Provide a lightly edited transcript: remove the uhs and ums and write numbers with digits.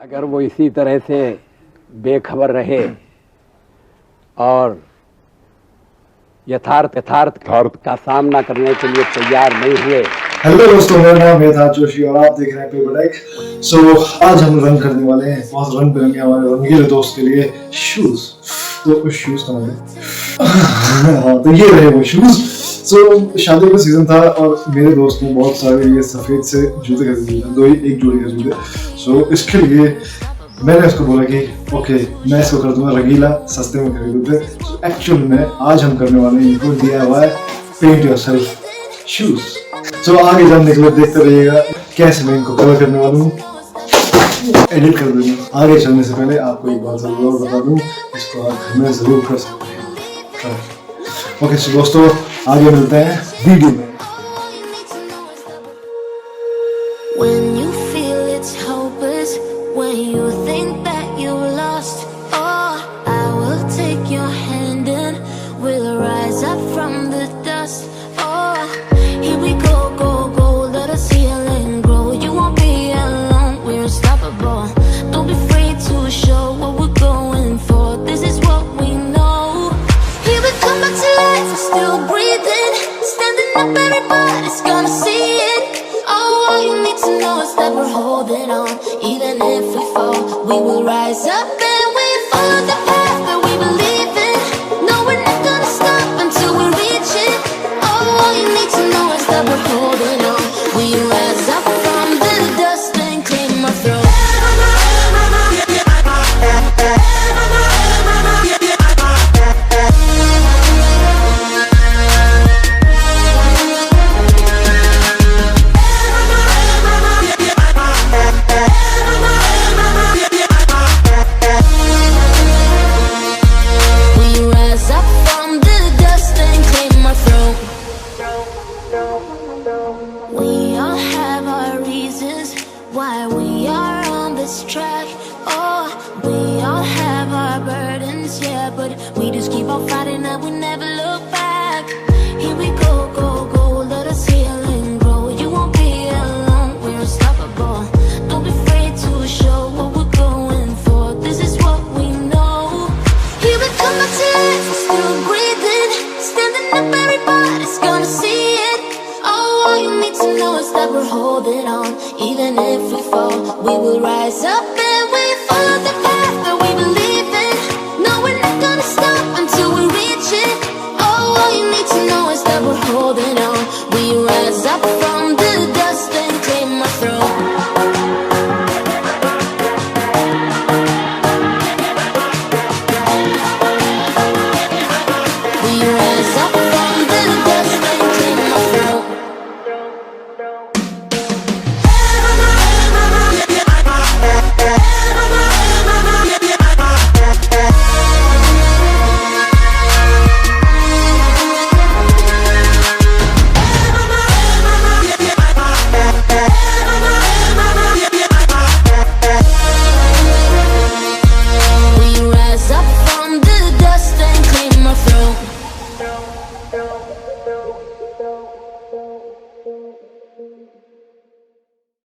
अगर वो इसी तरह से बेखबर रहे और यथार्थ का सामना करने के लिए तैयार नहीं हुए। हेलो दोस्तों, मेरा नाम है यथार्थ जोशी और आप देख रहे हैं पेपरटेक। सो आज हम रन करने वाले हैं, बहुत रन करेंगे हमारे रंगीले दोस्त के लिए शूज। तो शूज कहाँ गए? हाँ, तो ये रहे वो शूज। सो शादी का सीजन था और मेरे दोस्त ने बहुत सारे ये सफेद से जूते खरीदे थे, एक जोड़ी के जूते। सो इसके लिए मैंने उसको बोला कि ओके, मैं इसको कर दूंगा रंगीला, सस्ते में खरीदते थे। एक्चुअल में आज हम करने वाले हैं इनको DIY पेंट योरसेल्फ शूज। सो आगे जानने के लिए देखते रहिएगा कैसे मैं इनको कवर करने वाला हूँ, एडिट कर दूंगा। आगे चलने से पहले आपको एक बात जरूर और बता दूँ, इसको आप घर में जरूर कर सकते हैं। ओके सो दोस्तों, आगे मिलते हैं वीडियो में। When you think that you lost, oh, I will take your hand and we'll rise up from the dust. Oh, here we go, go, go, let us heal and grow. You won't be alone, we're unstoppable. Don't be afraid to show what we're going for. This is what we know. Here we come back to life, we're still breathing. Standing up, everybody's gonna see it. Oh, all you need to know is that we're holding on. Even if we fall, we will rise up and we follow the path that we believe in. No, we're not gonna stop until we reach it. Oh, all you need to know is that we're holding on. We rise up from the dust and claim our throne. We all have our reasons why we are on this track. Oh, we all have our burdens, yeah, but we just keep on fighting and we never look back. Here we go, go, go, let us heal and grow. You won't be alone, we're unstoppable. Don't be afraid to show what we're going for. This is what we know. Here we come back to life, we're still breathing. Standing up, everybody's gonna see it. Oh, all you need to know is that we're holding on. Even if we fall, we will rise up.